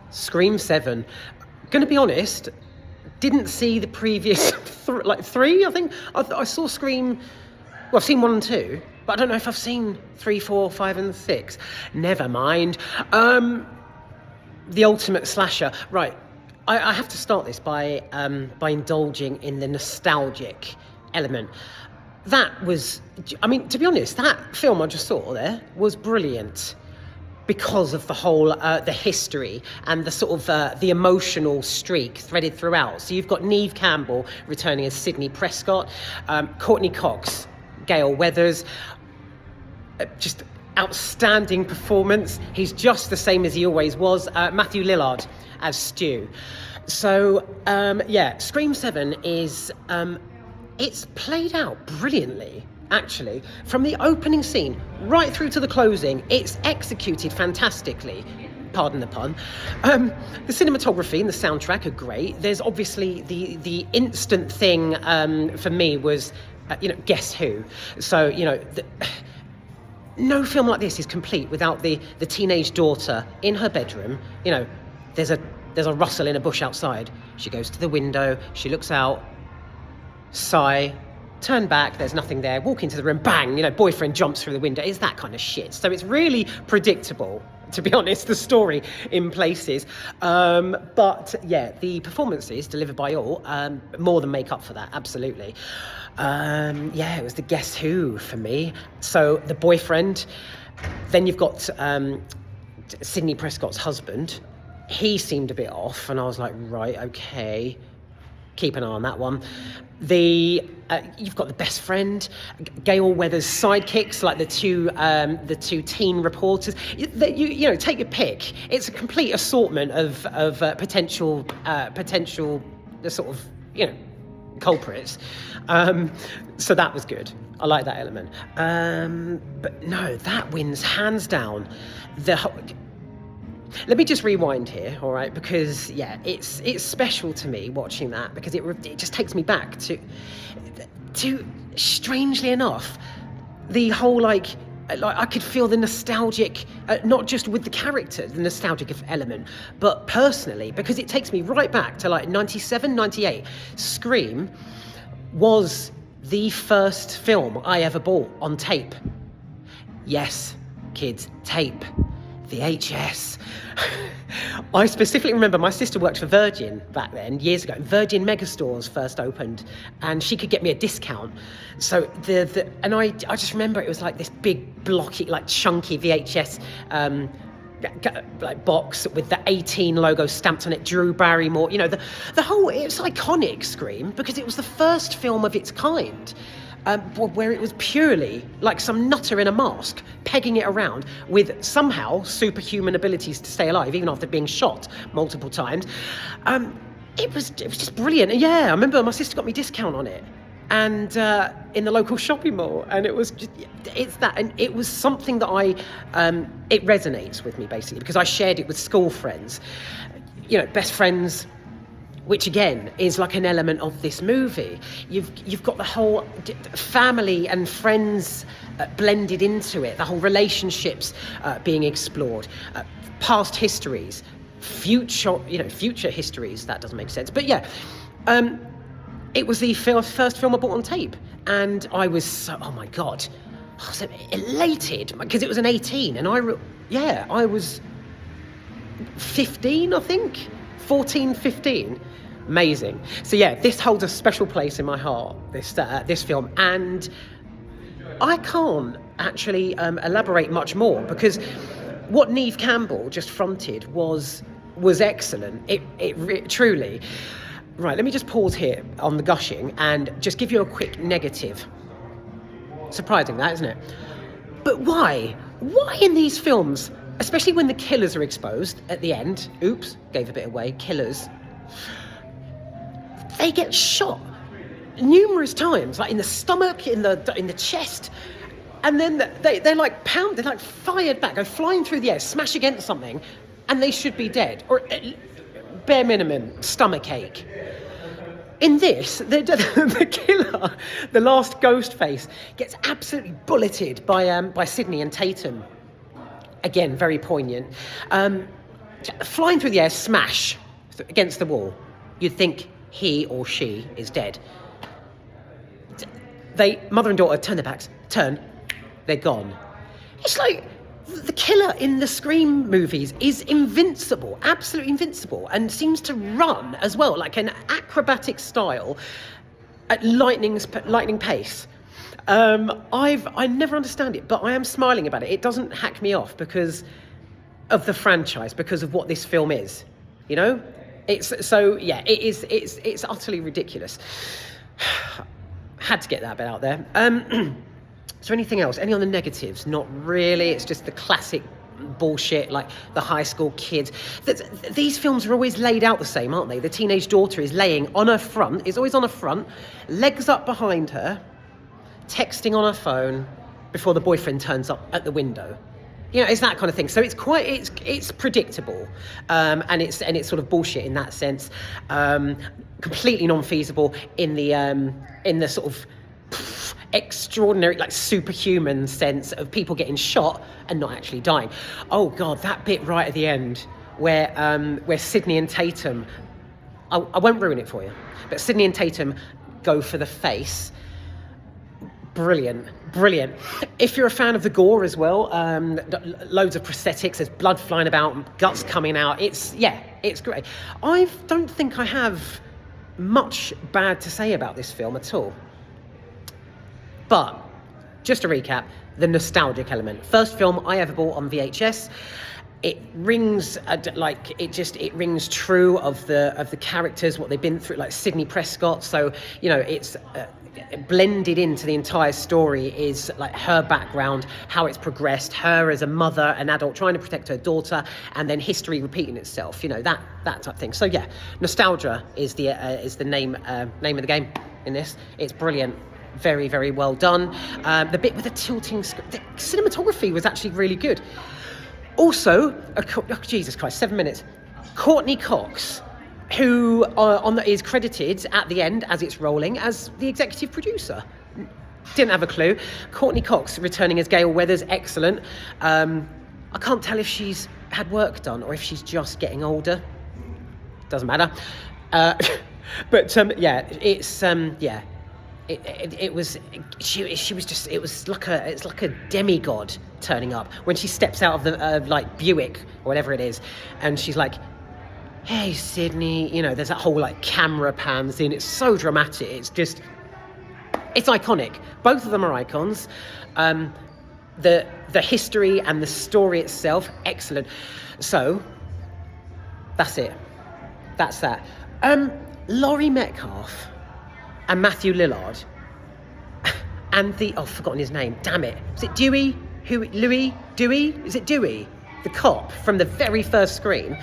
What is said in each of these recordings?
Scream 7. Going to be honest, didn't see the previous three, I think. I saw Scream... Well, I've seen 1 and 2, but I don't know if I've seen 3, 4, 5 and 6. Never mind. The ultimate slasher. Right, I have to start this by indulging in the nostalgic element. That was... I mean, to be honest, that film I just saw there was brilliant because of the whole, the history and the sort of the emotional streak threaded throughout. So you've got Neve Campbell returning as Sidney Prescott, Courtney Cox, Gail Weathers, just outstanding performance. He's just the same as he always was. Matthew Lillard as Stu. So, Scream 7 is, it's played out brilliantly, actually. From the opening scene right through to the closing, it's executed fantastically. Pardon the pun. The cinematography and the soundtrack are great. There's obviously the instant thing for me was... Guess Who? So, no film like this is complete without the teenage daughter in her bedroom. There's a rustle in a bush outside. She goes to the window, she looks out, sigh, turn back, there's nothing there, walk into the room, bang, boyfriend jumps through the window. It's that kind of shit. So it's really predictable, to be honest, the story in places. But the performances delivered by all more than make up for that, absolutely. It was the Guess Who for me. So the boyfriend, then you've got Sidney Prescott's husband. He seemed a bit off, and I was like, right, okay, keep an eye on that one. You've got the best friend, Gail Weathers' sidekicks, like the two teen reporters. You take your pick. It's a complete assortment of potential sort of culprits. So that was good. I like that element. But no, that wins hands down. Let me just rewind here, all right? Because it's special to me watching that, because it just takes me back to strangely enough, the whole like I could feel the nostalgic, not just with the character, the nostalgic element, but personally, because it takes me right back to like 97, 98. Scream was the first film I ever bought on tape. Yes, kids, tape. VHS. I specifically remember my sister worked for Virgin back then, years ago. Virgin Megastores first opened, and she could get me a discount. So I just remember it was like this big blocky, like chunky VHS like box with the 18 logo stamped on it, Drew Barrymore. The whole, it's iconic, Scream, because it was the first film of its kind. Where it was purely like some nutter in a mask pegging it around with somehow superhuman abilities to stay alive even after being shot multiple times. It was just brilliant. Yeah, I remember my sister got me a discount on it, and in the local shopping mall, and it was something that it resonates with me basically because I shared it with school friends, best friends. Which again is like an element of this movie. You've got the whole family and friends blended into it. The whole relationships being explored, past histories, future histories. That doesn't make sense, but it was the first film I bought on tape, and I was so, oh my god, I was elated because it was an 18, and I was 15, I think. 14, 15. Amazing. So this holds a special place in my heart, this film, and I can't actually elaborate much more because what Neve Campbell just fronted was excellent. It truly. Right, let me just pause here on the gushing and just give you a quick negative. Surprising that, isn't it? But why? Why in these films, especially when the killers are exposed at the end, oops, gave a bit away, killers, they get shot numerous times, like in the stomach, in the chest, and then they're like pounded, like fired back, go flying through the air, smash against something, and they should be dead, or bare minimum, stomach ache. In this, the killer, the last ghost face, gets absolutely bulleted by Sidney and Tatum. Again, very poignant. flying through the air, smash against the wall. You'd think he or she is dead. Mother and daughter turn their backs, they're gone. It's like the killer in the Scream movies is invincible, absolutely invincible, and seems to run as well, like an acrobatic style at lightning pace. I never understand it, but I am smiling about it. It doesn't hack me off because of the franchise, because of what this film is. You know, it's utterly ridiculous. Had to get that bit out there. Is there anything else? Any other negatives? Not really. It's just the classic bullshit, like the high school kids. These films are always laid out the same, aren't they? The teenage daughter is laying on her front, is always on her front, legs up behind her, texting on her phone before the boyfriend turns up at the window. You know, it's that kind of thing. So it's predictable, and it's sort of bullshit in that sense. Completely non-feasible in the sort of extraordinary, like superhuman sense of people getting shot and not actually dying. Oh God, that bit right at the end where Sydney and Tatum, I won't ruin it for you, but Sydney and Tatum go for the face. Brilliant. If you're a fan of the gore as well, loads of prosthetics, there's blood flying about, guts coming out. It's great. I don't think I have much bad to say about this film at all. But just to recap, the nostalgic element. First film I ever bought on VHS. It rings it rings true of the characters, what they've been through, like Sidney Prescott. So you know, it's blended into the entire story is like her background, how it's progressed, her as a mother, an adult trying to protect her daughter, and then history repeating itself. You know, that type of thing. So yeah, nostalgia is the name of the game in this. It's brilliant. Very, very well done. The bit with the tilting script, the cinematography was actually really good. Also, Jesus Christ, 7 minutes. Courtney Cox, who is credited at the end as it's rolling as the executive producer. Didn't have a clue. Courtney Cox returning as Gail Weathers, excellent. I can't tell if she's had work done or if she's just getting older. Doesn't matter. It was like a demigod turning up when she steps out of the like Buick or whatever it is, and she's like, "Hey, Sydney," you know. There's that whole like camera pans in. It's so dramatic. It's iconic. Both of them are icons. The history and the story itself, excellent. So that's it. That's that. Laurie Metcalf and Matthew Lillard, and I've forgotten his name, damn it. Is it Dewey? Dewey? Is it Dewey? The cop from the very first Scream.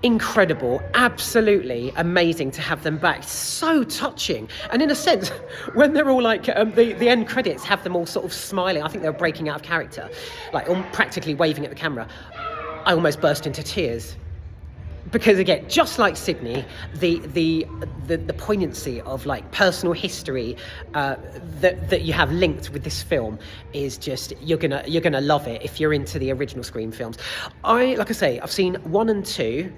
Incredible, absolutely amazing to have them back. So touching. And in a sense, when they're all like, the end credits have them all sort of smiling. I think they were breaking out of character, like practically waving at the camera. I almost burst into tears. Because again, just like Sydney, the poignancy of like personal history that you have linked with this film is just you're gonna love it if you're into the original Scream films. Like I say, I've seen 1 and 2.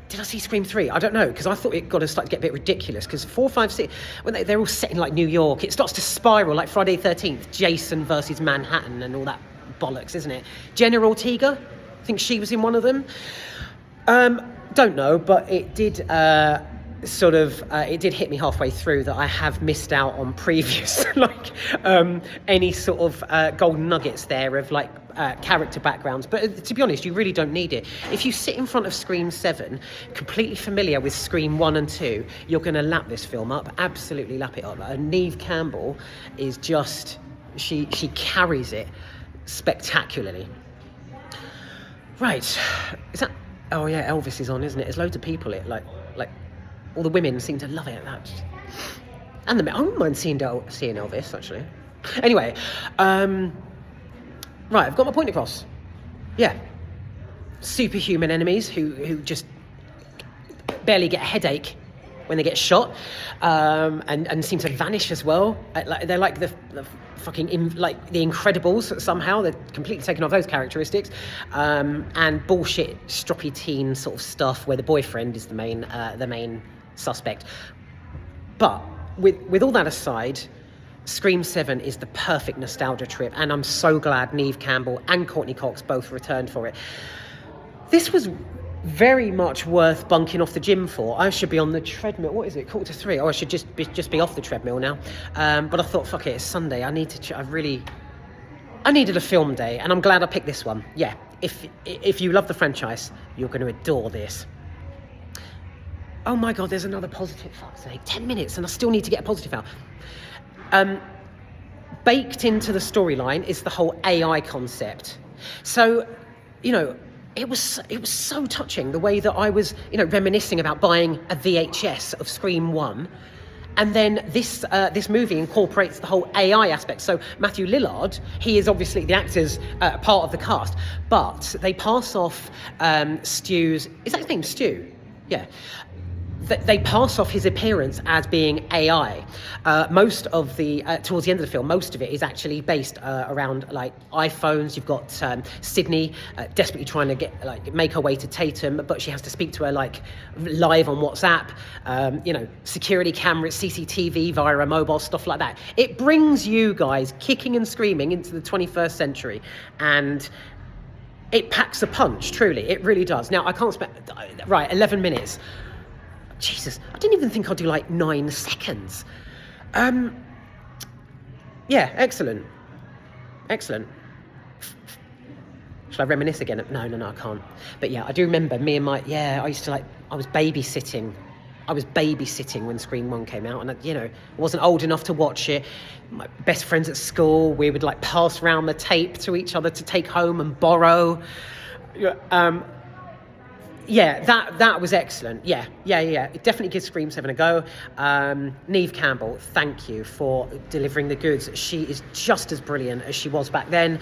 Did I see Scream 3? I don't know, because I thought it got to start to get a bit ridiculous. Because 4, 5, 6, when they're all set in like New York, it starts to spiral like Friday the 13th, Jason versus Manhattan, and all that bollocks, isn't it? Jenna Ortega, I think she was in one of them. Don't know, but it did it did hit me halfway through that I have missed out on previous any sort of golden nuggets there of like character backgrounds. But to be honest, you really don't need it. If you sit in front of Scream 7, completely familiar with Scream 1 and 2, you're going to lap this film up, absolutely lap it up. Neve Campbell is just, she carries it spectacularly. Right, is that... Oh yeah, Elvis is on, isn't it? There's loads of people in it, like all the women seem to love it. And the men. I wouldn't mind seeing Elvis actually. Anyway, right, I've got my point across. Yeah, superhuman enemies who just barely get a headache when they get shot, and seem to vanish as well. They're like the fucking like the Incredibles somehow. They're completely taken off those characteristics, and bullshit stroppy teen sort of stuff where the boyfriend is the main suspect. But with all that aside, Scream 7 is the perfect nostalgia trip, and I'm so glad Neve Campbell and Courtney Cox both returned for it. This was very much worth bunking off the gym for. I should be on the treadmill. What is it? 2:45. Oh, I should just be off the treadmill now. But I thought, fuck it, it's Sunday. I needed a film day, and I'm glad I picked this one. Yeah, if you love the franchise, you're going to adore this. Oh my God, there's another positive. Fuck's sake, 10 minutes, and I still need to get a positive out. Baked into the storyline is the whole AI concept. So, it was so touching the way that I was, reminiscing about buying a VHS of Scream 1. And then this movie incorporates the whole AI aspect. So Matthew Lillard, he is obviously the actor's part of the cast, but they pass off Stu's, is that his name, Stu? Yeah. They pass off his appearance as being AI. Most of towards the end of the film, most of it is actually based around like iPhones. You've got Sydney desperately trying to make her way to Tatum, but she has to speak to her like live on WhatsApp. Security cameras, CCTV via a mobile, stuff like that. It brings you guys kicking and screaming into the 21st century, and it packs a punch. Truly, it really does. Now I can't spend 11 minutes. Jesus, I didn't even think I'd do like 9 seconds. Yeah, excellent. Should I reminisce again? No, I can't. But yeah, I do remember I used to I was babysitting when Scream 1 came out, and I wasn't old enough to watch it. My best friends at school, we would pass around the tape to each other to take home and borrow. Yeah, that was excellent. Yeah. It definitely gives Scream 7 a go. Neve Campbell, thank you for delivering the goods. She is just as brilliant as she was back then.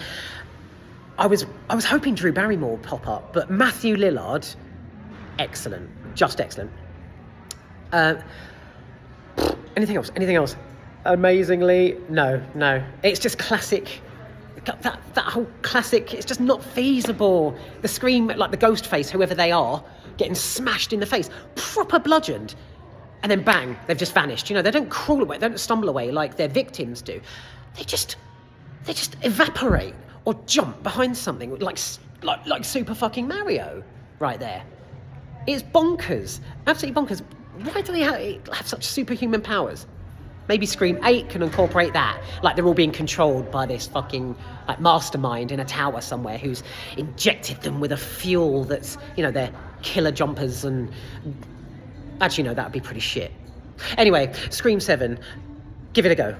I was hoping Drew Barrymore would pop up, but Matthew Lillard, excellent. Just excellent. Anything else? Amazingly, no. It's just classic. That whole classic, it's just not feasible. The Scream, like the ghost face, whoever they are, getting smashed in the face, proper bludgeoned, and then bang, they've just vanished. They don't crawl away, they don't stumble away like their victims do. They just evaporate or jump behind something like Super fucking Mario right there. It's bonkers, absolutely bonkers. Why do they have such superhuman powers? Maybe Scream 8 can incorporate that. Like they're all being controlled by this fucking mastermind in a tower somewhere who's injected them with a fuel that's, their killer jumpers and... Actually, no, that would be pretty shit. Anyway, Scream 7, give it a go.